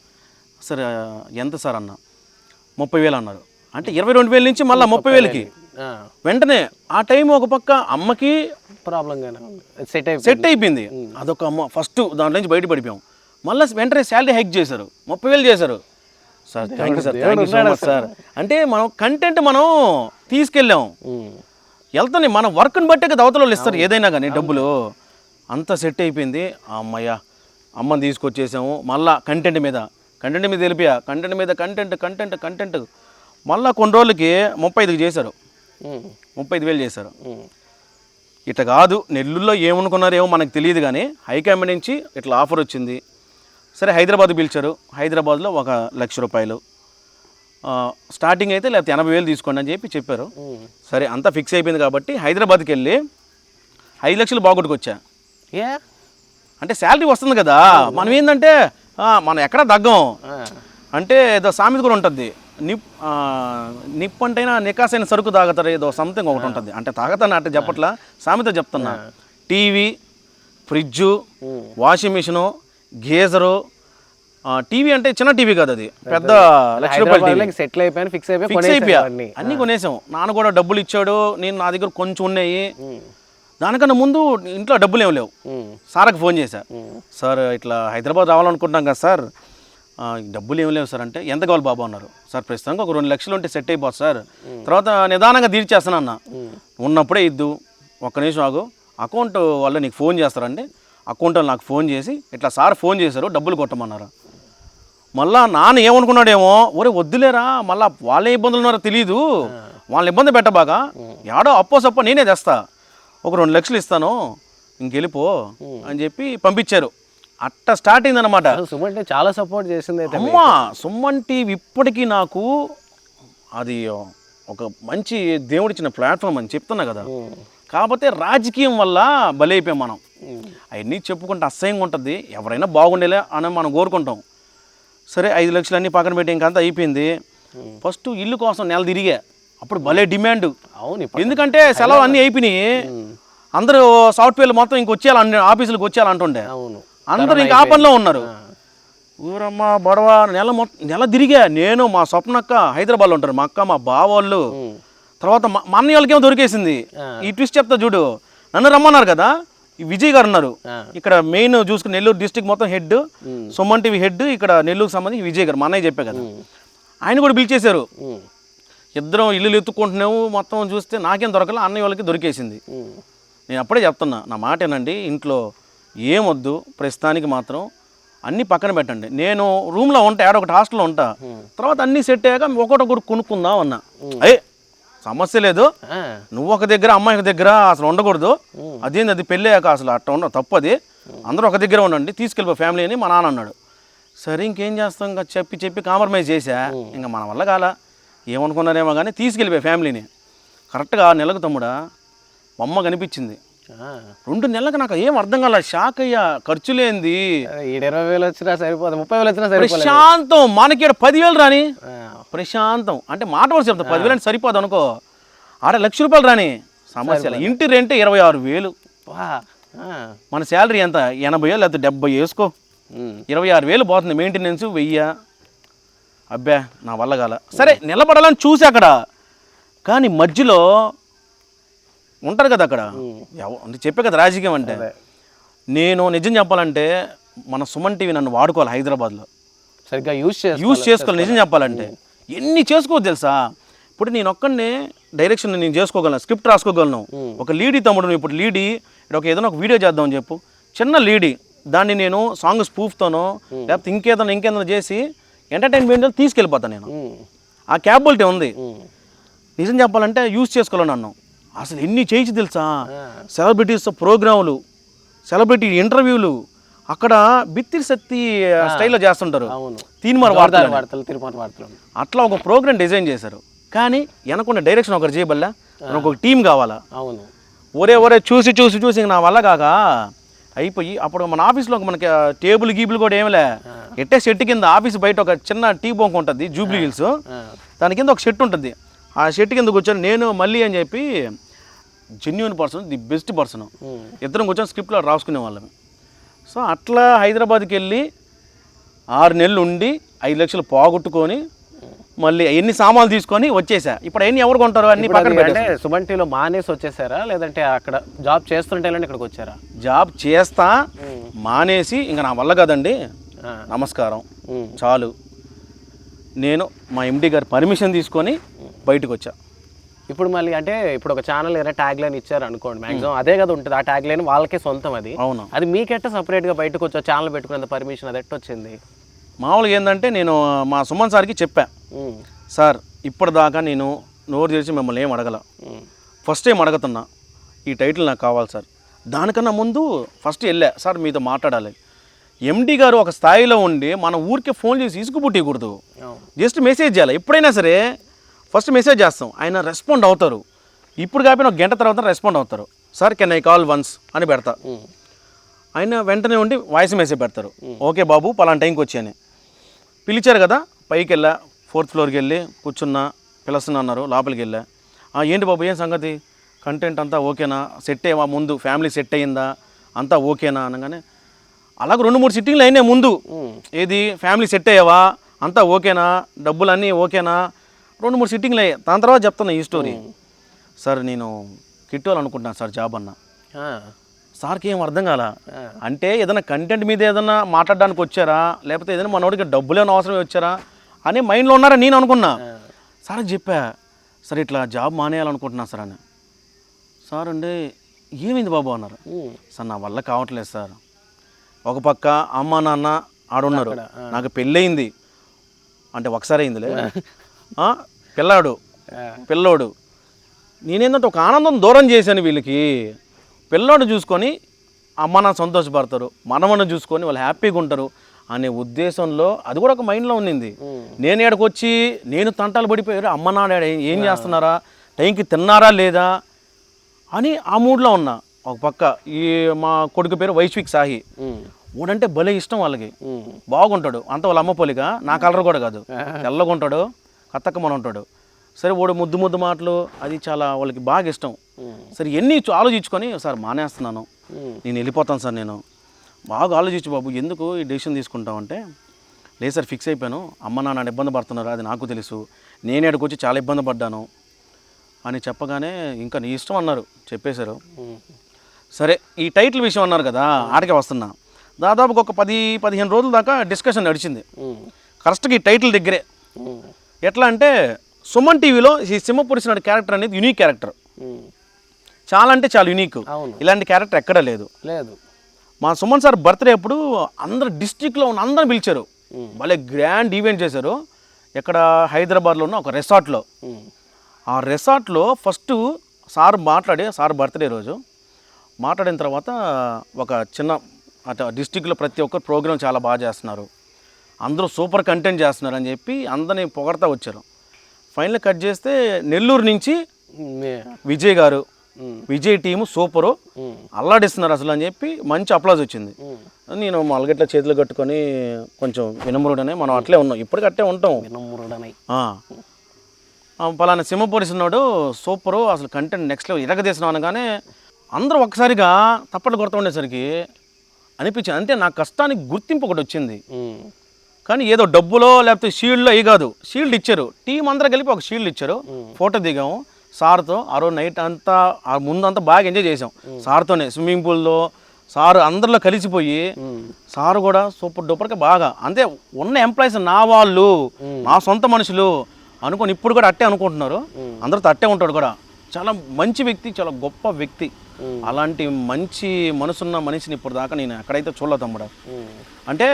సరే ఎంత సార్ అన్న? 30,000 అన్నారు. అంటే 22,000 నుంచి మళ్ళీ 30,000కి వెంటనే. ఆ టైం ఒక పక్క అమ్మకి ప్రాబ్లం సెట్ అయిపోయింది, అదొక అమ్మ ఫస్ట్ దాంట్లో నుంచి బయటపడిపోయాం. మళ్ళీ వెంటనే శాలరీ హైక్ చేశారు, 30,000 చేశారు. Sir thank you sir, thank you so much sir. అంటే మనం కంటెంట్ మనం తీసుకెళ్ళాం, వెళ్తాను మన వర్క్ని బట్టే కదా అవతల వాళ్ళు ఇస్తారు ఏదైనా కానీ డబ్బులు. అంతా సెట్ అయిపోయింది. అమ్మయ్య అమ్మని తీసుకొచ్చేసాము. మళ్ళీ కంటెంట్ మీద వెళ్ళిపోయా, కంటెంట్ మళ్ళీ కొన్ని రోజులకి 35కి చేశారు, 35,000 చేశారు. ఇట్లా కాదు నెల్లూరులో ఏమనుకున్నారేమో మనకు తెలియదు, కానీ హైకమాండ్ నుంచి ఇట్లా ఆఫర్ వచ్చింది, సరే హైదరాబాద్ పిలిచారు. హైదరాబాద్లో 1,00,000 రూపాయలు స్టార్టింగ్ అయితే, లేకపోతే 80,000 తీసుకోండి అని చెప్పారు. సరే అంతా ఫిక్స్ అయిపోయింది కాబట్టి హైదరాబాద్కి వెళ్ళి 5 లక్షలు బాగొట్టుకొచ్చా. ఏ అంటే శాలరీ వస్తుంది కదా, మనం ఏంటంటే మనం ఎక్కడ దగ్గం అంటే ఏదో సామెత కూడా ఉంటుంది, నిప్పు అంటేనా నికాసైన సరుకు తాగుతారు ఏదో సంథింగ్ ఒకటి ఉంటుంది. అంటే తాగుతాను అంటే చెప్పట్లా, సామెత చెప్తున్నా. TV, fridge, washing machine, geyser. TV అంటే చిన్న టీవీ కాదు, అది పెద్ద ₹1,00,000 సెటిల్ అయిపోయాను, ఫిక్స్ అయిపోయా, అన్నీ కొనేసాం. నాన్న కూడా డబ్బులు ఇచ్చాడు, నేను నా దగ్గర కొంచెం ఉన్నాయి. దానికన్నా ముందు ఇంట్లో డబ్బులు ఏమి లేవు. సార్కి ఫోన్ చేశా, సార్ ఇట్లా హైదరాబాద్ రావాలనుకుంటున్నాం కదా సార్, డబ్బులు ఏమి లేవు సార్ అంటే, ఎంత కావాలి బాబు అన్నారు. సార్ ప్రస్తుతానికి ఒక 2 లక్షలు ఉంటే సెట్ అయిపోతుంది సార్, తర్వాత నిదానంగా తీర్చేస్తాను అన్న. ఉన్నప్పుడే ఇద్దు, ఒక్క నిమిషం ఆగు, అకౌంట్ వాళ్ళు నీకు ఫోన్ చేస్తారండి. అకౌంట్ వాళ్ళు నాకు ఫోన్ చేసి ఇట్లా సార్ ఫోన్ చేశారు, డబ్బులు కొట్టమన్నారు. మళ్ళా నాన్న ఏమనుకున్నాడేమో, ఒరే వద్దులేరా మళ్ళీ వాళ్ళే ఇబ్బందులు ఉన్నారో తెలియదు, వాళ్ళని ఇబ్బంది పెట్టబాగా, ఏడో అప్పో సప్పో నేనే తెస్తా, ఒక 2 లక్షలు ఇస్తాను, ఇంకెళ్ళిపో అని చెప్పి పంపించారు. అట్ట స్టార్ట్ అయిందనమాట. సుమన్ చాలా సపోర్ట్ చేసింది. అమ్మా సుమన్ టీవీ ఇప్పటికీ నాకు అది ఒక మంచి దేవుడిచ్చిన ప్లాట్ఫామ్ అని చెప్తున్నా కదా. కాకపోతే రాజకీయం వల్ల బలైపోయాం మనం. అవన్నీ చెప్పుకుంటే అసహ్యంగా ఉంటుంది, ఎవరైనా బాగుండేలే అని మనం కోరుకుంటాం. సరే 5 లక్షలు అన్నీ పక్కన పెట్టి ఇంకంతా అయిపోయింది. ఫస్ట్ ఇల్లు కోసం నెల తిరిగా, అప్పుడు భలే డిమాండ్. అవును, ఎందుకంటే సెలవు అన్నీ అయిపోయినాయి, అందరూ సాఫ్ట్వేర్లు మొత్తం ఇంకొచ్చేయాలి, ఆఫీసులకు వచ్చేయాలంటుండే, అందరూ ఇంకా ఆ పనిలో ఉన్నారు. ఊరమ్మ బొడవ నెల తిరిగా. నేను మా స్వప్నక్క హైదరాబాద్లో ఉంటారు, మా అక్క మా బావ వాళ్ళు, తర్వాత మా అన్నయ్య వాళ్ళకేమో దొరికేసింది. ఈ ట్విస్ట్ చెప్తా చూడు, నన్ను రమ్మన్నారు కదా, ఈ విజయ్ గారు ఉన్నారు ఇక్కడ మెయిన్ చూసుకుని, నెల్లూరు డిస్ట్రిక్ట్ మొత్తం హెడ్, సుమన్ టీవీ హెడ్ ఇక్కడ నెల్లూరుకి సంబంధించి విజయ్ గారు, మా అన్నయ్య చెప్పే కదా, ఆయన కూడా పిలిచేశారు. ఇద్దరం ఇల్లు ఎత్తుకుంటున్నాము, మొత్తం చూస్తే నాకేం దొరకలే, అన్నయ్య వాళ్ళకి దొరికేసింది. నేను అప్పుడే చెప్తున్నా, నా మాట ఏనండి, ఇంట్లో ఏమొద్దు, ప్రస్తుతానికి మాత్రం అన్నీ పక్కన పెట్టండి. నేను రూమ్లో ఉంటా, ఒకటి హాస్టల్లో ఉంటా, తర్వాత అన్నీ సెట్ అయ్యాక ఒకటి కొనుక్కుందాం అన్నా. అయ్యే సమస్య లేదు, నువ్వు ఒక దగ్గర అమ్మాయి ఒక దగ్గర అసలు ఉండకూడదు, అదేంది అది పెళ్ళి అయ్యాక అసలు అట్ట ఉండదు, తప్పది, అందరూ ఒక దగ్గర ఉండండి, తీసుకెళ్ళిపో ఫ్యామిలీ అని మా నాన్న అన్నాడు. సరే ఇంకేం చేస్తాం, ఇంకా చెప్పి కాంప్రమైజ్ చేశా. ఇంకా మన వల్ల కాల, ఏమనుకున్నారేమో కానీ తీసుకెళ్ళిపోయా ఫ్యామిలీని. కరెక్ట్గా 6 నెలలకు తమ్ముడా బొమ్మ కనిపించింది. 2 నెలలకు నాకు ఏం అర్థం కాల, షాక్ అయ్యా. ఖర్చు లేనిది 20,000 వచ్చినా సరిపోదు, 30,000 వచ్చినా సరిపోదు, ప్రశాంతం. మనకి 10,000 రాని ప్రశాంతం, అంటే మాట వరకు చెప్తా, 10,000 అంటే సరిపోదు అనుకో, ఆడ ₹1,00,000 రాని సమస్య. ఇంటి రెంట్ 26,000, మన శాలరీ ఎంత 80,000 లేకపోతే 70 వేసుకో, 26,000 పోతుంది. మెయింటెనెన్స్ 1000. అబ్బా నా వల్ల కాల. సరే నిలబడాలని చూసి అక్కడ, కానీ మధ్యలో ఉంటారు కదా అక్కడ, చెప్పే కదా రాజకీయం అంటే. నేను నిజం చెప్పాలంటే మన సుమన్ టీవీ నన్ను వాడుకోవాలి, హైదరాబాద్లో సరిగ్గా యూజ్ చేసుకోవాలి. నిజం చెప్పాలంటే ఎన్ని చేసుకోవద్దు తెలుసా. ఇప్పుడు నేను ఒక్కడినే డైరెక్షన్ నేను చేసుకోగలను, స్క్రిప్ట్ రాసుకోగలను. ఒక లీడీ తమ్ముడు, ఇప్పుడు లీడీ ఇక్కడ ఏదైనా ఒక వీడియో చేద్దామని చెప్పు, చిన్న లీడీ, దాన్ని నేను సాంగ్ స్పూఫ్తోనో లేకపోతే ఇంకేదైనా చేసి ఎంటర్టైన్మెంట్ తీసుకెళ్ళిపోతాను. నేను ఆ క్యాపబిలిటీ ఉంది. నిజం చెప్పాలంటే యూజ్ చేసుకోవాలి నన్ను. అసలు ఎన్ని చేయించి తెలుసా, సెలబ్రిటీస్ ప్రోగ్రాములు, సెలబ్రిటీ ఇంటర్వ్యూలు, అక్కడ బిత్తిరి సత్తి స్టైల్లో చేస్తుంటారు, తీన్మార్ వార్తలు, అట్లా ఒక ప్రోగ్రామ్ డిజైన్ చేశారు. కానీ వెనకుండా డైరెక్షన్ ఒకరు చేయబల్లా, మనకు ఒక టీం కావాలా. ఒరే చూసి నా వల్ల కాక అయిపోయి, అప్పుడు మన ఆఫీస్లో మనకి టేబుల్ గీబుల్ కూడా ఏమిలే, ఎట్టే షెట్ కింద ఆఫీస్ బయట ఒక చిన్న టీ బొంక ఉంటుంది, జూబ్లీ హిల్స్, దాని కింద ఒక షెట్ ఉంటుంది. ఆ షెట్ కింద కూర్చొని నేను మళ్ళీ అని చెప్పి, genuine person, the best person, ఇద్దరం కూర్చొని స్క్రిప్ట్లో రాసుకునే వాళ్ళం. సో అట్లా హైదరాబాద్కి వెళ్ళి 6 నెలలు ఉండి 5 లక్షలు పోగొట్టుకొని మళ్ళీ ఎన్ని సామాన్లు తీసుకొని వచ్చేసా. ఇప్పుడు అన్ని ఎవరు కొంటారు, అన్ని పక్కన పెట్టే. సుమన్ టీవీలో మానేసి వచ్చేసారా, లేదంటే అక్కడ జాబ్ చేస్తుంటే ఇక్కడికి వచ్చారా? జాబ్ చేస్తా మానేసి, ఇంకా నా వల్ల కదండి, నమస్కారం చాలు, నేను మా ఎండి గారి పర్మిషన్ తీసుకొని బయటకు వచ్చా. ఇప్పుడు మళ్ళీ అంటే ఇప్పుడు ఒక ఛానల్ ఏదైనా ట్యాగ్ లైన్ ఇచ్చారు అనుకోండి, మాక్సిమం అదే కదా ఉంటుంది, ఆ ట్యాగ్ లైన్ వాళ్ళకే సొంతం. అది అవును, అది మీకెట్ట సపరేట్గా బయటకు వచ్చా ఛానల్ పెట్టుకునేంత పర్మిషన్ అది ఎట్ట వచ్చింది? మామూలుగా ఏంటంటే నేను మా సుమన్ సార్కి చెప్పా, సార్ ఇప్పటిదాకా నేను నోరు తెరిచి మిమ్మల్ని ఏం అడగల, ఫస్ట్ టైం అడుగుతున్నా, ఈ టైటిల్ నాకు కావాలి సార్. దానికన్నా ముందు ఫస్ట్ వెళ్ళా, సార్ మీతో మాట్లాడాలి, ఎండి గారు ఒక స్థాయిలో ఉండి మన ఊరికే ఫోన్ చేసి ఇసుకుపుట్టకూడదు, అవును. జస్ట్ మెసేజ్ చేయాలి. ఎప్పుడైనా సరే ఫస్ట్ మెసేజ్ చేస్తాం, ఆయన రెస్పాండ్ అవుతారు. ఇప్పుడు కాకపోయినా ఒక గంట తర్వాత రెస్పాండ్ అవుతారు. Sir can I call once అని పెడతా, ఆయన వెంటనే ఉండి వాయిస్ మెసేజ్ పెడతారు, ఓకే బాబు పలానా టైంకి వచ్చాయని. పిలిచారు కదా, పైకి వెళ్ళా, 4th ఫ్లోర్కి వెళ్ళి కూర్చున్నా, పిలుస్తున్నా అన్నారు, లోపలికి వెళ్ళా. ఏంటి బాబు ఏం సంగతి, కంటెంట్ అంతా ఓకేనా, సెట్ అయ్యా, ముందు ఫ్యామిలీ సెట్ అయ్యిందా, అంతా ఓకేనా అనగానే అలాగ 2-3 సిట్టింగ్లు అయినాయి ముందు. ఏది ఫ్యామిలీ సెట్ అయ్యావా, అంతా ఓకేనా, డబ్బులన్నీ ఓకేనా, 2-3 సిట్టింగ్లు అయ్యాయి. దాని తర్వాత చెప్తున్నా ఈ స్టోరీ. సార్ నేను కిట్టోవాలనుకుంటున్నాను సార్ జాబ్ అన్న. సార్కి ఏం అర్థం కాల. అంటే ఏదైనా కంటెంట్ మీద ఏదైనా మాట్లాడడానికి వచ్చారా, లేకపోతే ఏదైనా మనోడికి డబ్బులు ఏమైనా అవసరమే వచ్చారా అని మైండ్లో ఉన్నారా నేను అనుకున్నా. సార్కి చెప్పా, సార్ ఇట్లా జాబ్ మానేయాలనుకుంటున్నా సార్ అని. సార్ అండి ఏమైంది బాబు అన్నారు. సార్ నా వల్ల కావట్లేదు సార్, ఒక పక్క అమ్మ నాన్న ఆడున్నారు, నాకు పెళ్ళయింది, అంటే ఒకసారి అయిందిలే, పిల్లోడు, నేనేందంటే ఒక ఆనందం దూరం చేశాను వీళ్ళకి. పిల్లోడు చూసుకొని అమ్మ నాన్న సంతోషపడతారు, మనమను చూసుకొని వాళ్ళు హ్యాపీగా ఉంటారు అనే ఉద్దేశంలో అది కూడా ఒక మైండ్లో ఉన్నింది. నేను ఇక్కడికి వచ్చి నేను తంటాలు పడిపోయారు, అమ్మ నాన్న ఏం చేస్తున్నారా, టైంకి తిన్నారా లేదా అని ఆ మూడ్లో ఉన్నా. ఒక పక్క ఈ మా కొడుకు పేరు వైశ్విక్ సాహి, వాడంటే భలే ఇష్టం వాళ్ళకి, బాగుంటాడు, అంత వాళ్ళ అమ్మ పోలిగా, నా కలర్ కూడా కాదు, తెల్లగా ఉంటాడు, కత్తక్కమని ఉంటాడు. సరే వాడు ముద్దు మాటలు అది చాలా వాళ్ళకి బాగా ఇష్టం. సరే ఎన్ని ఆలోచించుకొని సార్ మానేస్తున్నాను, నేను వెళ్ళిపోతాను సార్, నేను బాగా ఆలోచించు బాబు ఎందుకు ఈ డెసిషన్ తీసుకుంటామంటే, లేదు సార్ ఫిక్స్ అయిపోయాను, అమ్మ నాన్న ఇబ్బంది పడుతున్నారు అది నాకు తెలుసు, నేను ఇక్కడికి వచ్చి చాలా ఇబ్బంది పడ్డాను అని చెప్పగానే ఇంకా నీ ఇష్టం అన్నారు, చెప్పేశారు. సరే ఈ టైటిల్ విషయం అన్నారు కదా, ఆడికే వస్తున్నా. దాదాపుగా ఒక 10-15 రోజుల దాకా డిస్కషన్ నడిచింది కరెక్ట్గా ఈ టైటిల్ దగ్గరే. ఎట్లా అంటే సుమన్ టీవీలో ఈ సింహపురుష నాయుడు క్యారెక్టర్ అనేది యూనిక్ క్యారెక్టర్, చాలా అంటే చాలా యూనిక్. ఇలాంటి క్యారెక్టర్ ఎక్కడా లేదు. మా సుమన్ సార్ బర్త్డే అప్పుడు అందరు డిస్ట్రిక్ట్లో ఉన్న అందరిని పిలిచారు, భలే గ్రాండ్ ఈవెంట్ చేశారు. ఎక్కడ హైదరాబాద్లో ఉన్న ఒక రిసార్ట్లో. ఆ రిసార్ట్లో ఫస్ట్ సార్ మాట్లాడి, సార్ బర్త్డే రోజు మాట్లాడిన తర్వాత ఒక చిన్న అటు డిస్టిక్లో ప్రతి ఒక్కరు ప్రోగ్రామ్ చాలా బాగా చేస్తున్నారు, అందరూ సూపర్ కంటెంట్ చేస్తున్నారు అని చెప్పి అందరినీ పొగడతా వచ్చారు. ఫైనల్ కట్ చేస్తే నెల్లూరు నుంచి విజయ్ గారు, విజయ్ టీము సూపరు, అల్లాడిస్తున్నారు అసలు అని చెప్పి మంచి అప్లాజ్ వచ్చింది. నేను మలగట్ల చేతులు కట్టుకొని కొంచెం వినమ్రుడనే మనం అట్లే ఉన్నాం, ఇప్పటికి అట్టే ఉంటాం. పలానా సింహపురుషున్నాడు సూపరు, అసలు కంటెంట్ నెక్స్ట్ లెవెల్ ఇరగదీసినాం అనగానే అందరూ ఒక్కసారిగా తప్పట్లు కొడుతూ ఉండేసరికి అనిపించింది, అంటే నా కష్టానికి గుర్తింపు ఒకటి వచ్చింది. కానీ ఏదో డబ్బులో లేకపోతే షీల్డ్లో అవి కాదు, షీల్డ్ ఇచ్చారు, టీం అందరూ కలిపి ఒక షీల్డ్ ఇచ్చారు, ఫోటో దిగాము సార్తో. ఆ రోజు నైట్ అంతా ముందంతా బాగా ఎంజాయ్ చేసాం సార్తోనే, స్విమ్మింగ్ పూల్లో సార్ అందరిలో కలిసిపోయి, సార్ కూడా సూపర్ డూపర్గా బాగా, అంతే ఉన్న ఎంప్లాయీస్ నా వాళ్ళు, నా సొంత మనుషులు అనుకొని ఇప్పుడు కూడా అట్టే అనుకుంటున్నారు, అందరితో అట్టే ఉంటాడు కూడా. చాలా మంచి వ్యక్తి, చాలా గొప్ప వ్యక్తి. అలాంటి మంచి మనసున్న మనిషిని ఇప్పుడు దాకా నేను ఎక్కడైతే చూడలే తమ్ముడు. అంటే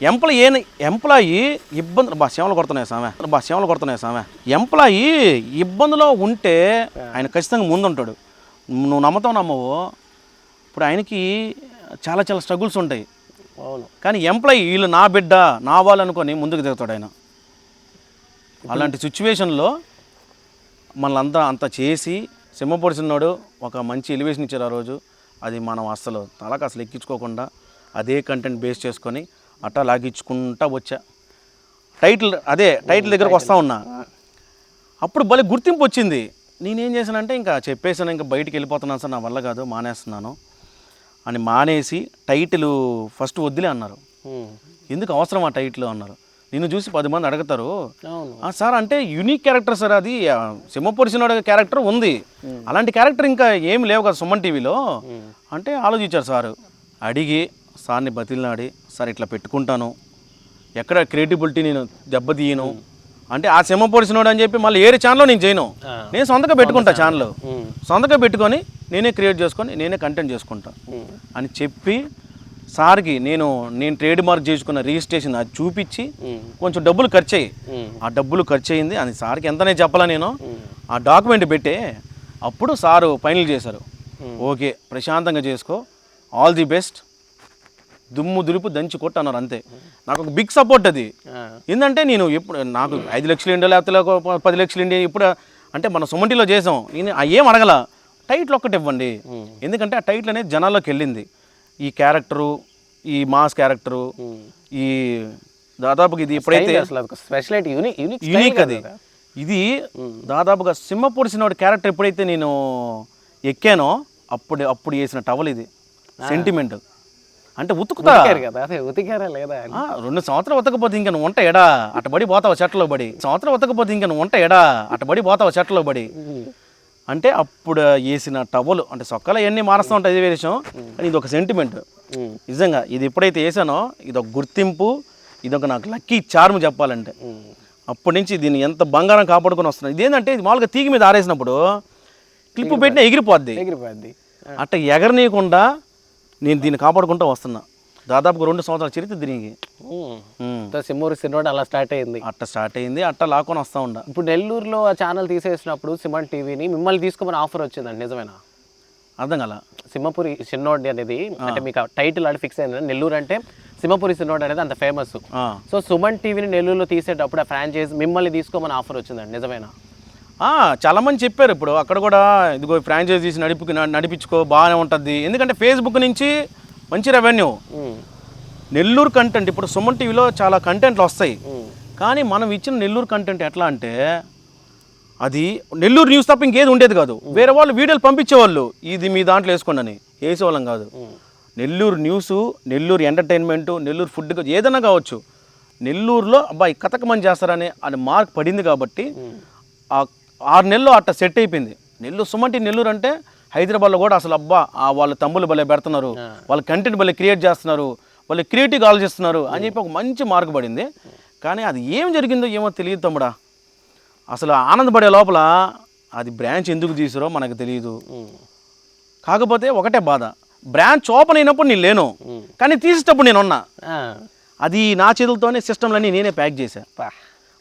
ఎంప్లాయీ ఇబ్బంది సేవలు కొడుతున్నాయి సామె, ఎంప్లాయీ ఇబ్బందిలో ఉంటే ఆయన ఖచ్చితంగా ముందుంటాడు. నువ్వు నమ్మవు, ఇప్పుడు ఆయనకి చాలా చాలా స్ట్రగుల్స్ ఉంటాయి. కానీ ఎంప్లాయీ వీళ్ళు నా బిడ్డ నా వాళ్ళు అనుకొని ముందుకు దిగుతాడు ఆయన. అలాంటి సిచ్యువేషన్లో మనల్ని అంతా చేసి సింహపురుషున్నాడు ఒక మంచి ఎలివేషన్ ఇచ్చారు ఆ రోజు. అది మనం అసలు ఎక్కించుకోకుండా అదే కంటెంట్ బేస్ చేసుకొని అట్టా లాగించుకుంటా వచ్చా. టైటిల్ దగ్గరకు వస్తూ ఉన్నా, అప్పుడు భలే గుర్తింపు వచ్చింది. నేనేం చేశానంటే ఇంకా చెప్పేసాను, ఇంకా బయటికి వెళ్ళిపోతున్నాను సార్, నా వల్ల కాదు, మానేస్తున్నాను అని మానేసి టైటిల్ ఫస్ట్ వద్దులే అన్నారు. ఎందుకు అవసరం ఆ టైటిల్ అన్నారు. నిన్ను చూసి 10 మంది అడుగుతారు, సార్ అంటే యూనిక్ క్యారెక్టర్ సార్, అది సింహపురుషునాయుడు క్యారెక్టర్ ఉంది, అలాంటి క్యారెక్టర్ ఇంకా ఏమి లేవు కదా సుమన్ టీవీలో అంటే ఆలోచించారు సార్. అడిగి సార్ని బతిలాడి, సార్ ఇట్లా పెట్టుకుంటాను, ఎక్కడ క్రియేటిబిలిటీ నేను దెబ్బతీయను అంటే ఆ సింహపురుషునాయుడు అని చెప్పి మళ్ళీ ఏరే ఛానల్లో నేను చేయను, నేను సొంతగా పెట్టుకుంటా ఛానల్, సొంతగా పెట్టుకొని నేనే క్రియేట్ చేసుకొని నేనే కంటెంట్ చేసుకుంటా అని చెప్పి సార్కి నేను ట్రేడ్ మార్క్ చేసుకున్న రిజిస్ట్రేషన్ అది చూపించి కొంచెం డబ్బులు ఖర్చు అయ్యి, ఆ డబ్బులు ఖర్చు అయింది అని సార్కి ఎంతనే చెప్పాలా నేను, ఆ డాక్యుమెంట్ పెట్టే అప్పుడు సారు ఫైనల్ చేశారు, ఓకే ప్రశాంతంగా చేసుకో, ఆల్ ది బెస్ట్ దుమ్ము దులుపు దంచి కొట్టు అన్నారు అంతే. నాకు ఒక బిగ్ సపోర్ట్ అది. ఏంటంటే నేను ఎప్పుడు నాకు 5 లక్షలు ఇండియా లేకపోతే 10 లక్షలు ఇండియా ఇప్పుడు అంటే మన సుమన్ చేసాం, నేను ఏం అడగల, టైటిల్ ఒక్కటి ఇవ్వండి. ఎందుకంటే ఆ టైటిల్ అనేది జనాల్లోకి వెళ్ళింది. ఈ క్యారెక్టరు, ఈ మాస్ క్యారెక్టరు, ఈ దాదాపుగా ఇది ఎప్పుడైతే స్పెషల్ యూనిక్ అది, ఇది దాదాపుగా సింహపూర్ సినిమా క్యారెక్టర్ ఎప్పుడైతే నేను ఎక్కానో అప్పుడు వేసిన టవల్ ఇది సెంటిమెంట్. అంటే ఉతుకుతా కదా, అదే ఉతికారా లేదా? 2 సంవత్సరాలు ఉతకపోతే ఇంక నువ్వు వంట ఎడా అటబడి పోతావు చెట్లో పడి, సంవత్సరం ఉతకపోతే ఇంక నువ్వు వంట ఎడా అటబడి పోతావు చెట్లో పడి అంటే అప్పుడు వేసిన టవల్. అంటే సొక్కలు అవన్నీ మారుస్తూ ఉంటాయి, ఇదే విషయం, కానీ ఇది ఒక సెంటిమెంట్ నిజంగా. ఇది ఎప్పుడైతే వేసానో ఇది ఒక గుర్తింపు, ఇది ఒక నాకు లక్కీ చార్మ్ చెప్పాలంటే. అప్పటి నుంచి దీన్ని ఎంత బంగారం కాపాడుకొని వస్తున్నాను. ఇదేంటంటే ఇది మామూలుగా తీగి మీద ఆరేసినప్పుడు క్లిప్పు పెట్టినా ఎగిరిపోద్ది, అట్ట ఎగరనీయకుండా నేను దీన్ని కాపాడుకుంటూ వస్తున్నా. దాదాపుగా 2 సంవత్సరాల చరిత్ర దీనికి. సింహూరి సినిమా అలా స్టార్ట్ అయింది, అట్ట లాక్కొని వస్తూ ఉండ. ఇప్పుడు నెల్లూరులో ఆ ఛానల్ తీసేసినప్పుడు సుమన్ టీవీని మిమ్మల్ని తీసుకోమని ఆఫర్ వచ్చిందండి, నిజమేనా? అర్థం కదా, సింహపురి సిన్నోడ్ అనేది అంటే మీకు టైటిల్ ఆడి ఫిక్స్ అయింది. నెల్లూరు అంటే సింహపురి సిన్నోడ్ అనేది అంత ఫేమస్. సో సుమన్ టీవీని నెల్లూరులో తీసేటప్పుడు ఆ ఫ్రాంచైజ్ మిమ్మల్ని తీసుకోమని ఆఫర్ వచ్చిందండి, నిజమేనా? చాలా మంది చెప్పారు. ఇప్పుడు అక్కడ కూడా ఇదిగో ఫ్రాంచైజ్ తీసి నడిపించుకో బాగానే ఉంటుంది, ఎందుకంటే ఫేస్బుక్ నుంచి మంచి రెవెన్యూ. నెల్లూరు కంటెంట్ ఇప్పుడు సుమన్ టీవీలో చాలా కంటెంట్లు వస్తాయి, కానీ మనం ఇచ్చిన నెల్లూరు కంటెంట్ ఎట్లా అంటే అది నెల్లూరు న్యూస్ తప్ప ఇంకేది ఉండేది కాదు. వేరే వాళ్ళు వీడియోలు పంపించేవాళ్ళు, ఇది మీ దాంట్లో వేసుకోండి అని, వేసేవాళ్ళం కాదు. Nellore news, Nellore entertainment, Nellore food ఏదైనా కావచ్చు, నెల్లూరులో అబ్బాయి కథక మంది చేస్తారని అని మార్క్ పడింది కాబట్టి 6 నెలలు అట్ట సెట్ అయిపోయింది. నెల్లూరు సుమన్ టీవీ నెల్లూరు అంటే హైదరాబాద్లో కూడా అసలు అబ్బా వాళ్ళ తమ్ముళ్ళు భలే పెడుతున్నారు, వాళ్ళ కంటెంట్ భలే క్రియేట్ చేస్తున్నారు, వాళ్ళు క్రియేటివ్గా ఆలోచిస్తున్నారు అని చెప్పి ఒక మంచి మార్క్ పడింది. కానీ అది ఏం జరిగిందో ఏమో తెలియదు తమ్ముడా. అసలు ఆనందపడే లోపల అది బ్రాంచ్ ఎందుకు తీసారో మనకు తెలియదు. కాకపోతే ఒకటే బాధ, బ్రాంచ్ ఓపెన్ అయినప్పుడు నేను లేను, కానీ తీసేటప్పుడు నేను ఉన్నా. అది నా చేతులతోనే సిస్టమ్లన్నీ నేనే ప్యాక్ చేశా.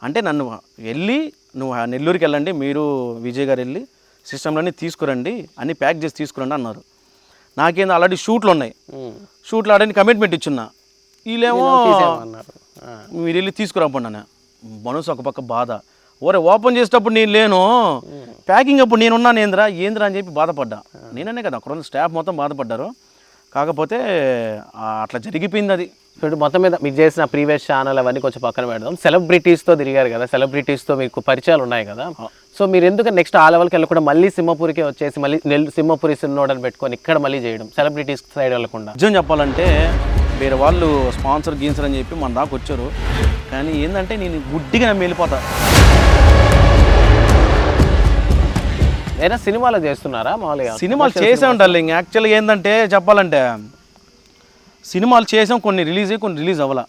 అంటే నన్ను వెళ్ళి నువ్వు నెల్లూరుకి వెళ్ళండి, మీరు విజయ్ గారు వెళ్ళి సిస్టమ్లన్నీ తీసుకురండి, అన్నీ ప్యాక్ చేసి తీసుకురండి అన్నారు. నాకేందో ఆల్రెడీ షూట్లు ఉన్నాయి, షూట్లు ఆడని కమిట్మెంట్ ఇచ్చున్నా. వీళ్ళేమో మీరు వెళ్ళి తీసుకురాపండి అన్న. మనసు ఒక పక్క బాధ, ఓరే ఓపెన్ చేసేటప్పుడు నేను లేను, ప్యాకింగ్ అప్పుడు నేనున్నాను ఏంద్రా అని చెప్పి బాధపడ్డా. నేననే కదా అక్కడ ఉన్న స్టాఫ్ మొత్తం బాధపడ్డారు. కాకపోతే అట్లా జరిగిపోయింది అది. ఇప్పుడు మొత్తం మీద మీకు చేసిన ప్రీవియస్ ఛానల్ అవన్నీ కొంచెం పక్కన పెడదాం. సెలబ్రిటీస్తో తిరిగారు కదా, సెలబ్రిటీస్తో మీకు పరిచయాలు ఉన్నాయి కదా, సో మీరు ఎందుకు నెక్స్ట్ ఆ లెవెల్కి వెళ్ళకుండా మళ్ళీ సింహపురికి వచ్చేసి మళ్ళీ సింహపురి సిన్నోడని పెట్టుకొని ఇక్కడ మళ్ళీ చేయడం, సెలబ్రిటీస్ సైడ్ వెళ్ళకుండా? నిజం చెప్పాలంటే వేరే వాళ్ళు స్పాన్సర్ గీన్సర్ అని చెప్పి మన దాకా వచ్చారు, కానీ ఏంటంటే నేను గుడ్డిగా నమ్మి వెళ్ళిపోతా. ఏదైనా సినిమాలో చేస్తున్నారా? మామూలుగా సినిమాలు చేసే ఉండాలి. యాక్చువల్గా ఏంటంటే చెప్పాలంటే సినిమాలు చేసాం, కొన్ని రిలీజ్ అయ్యి కొన్ని రిలీజ్ అవ్వాల.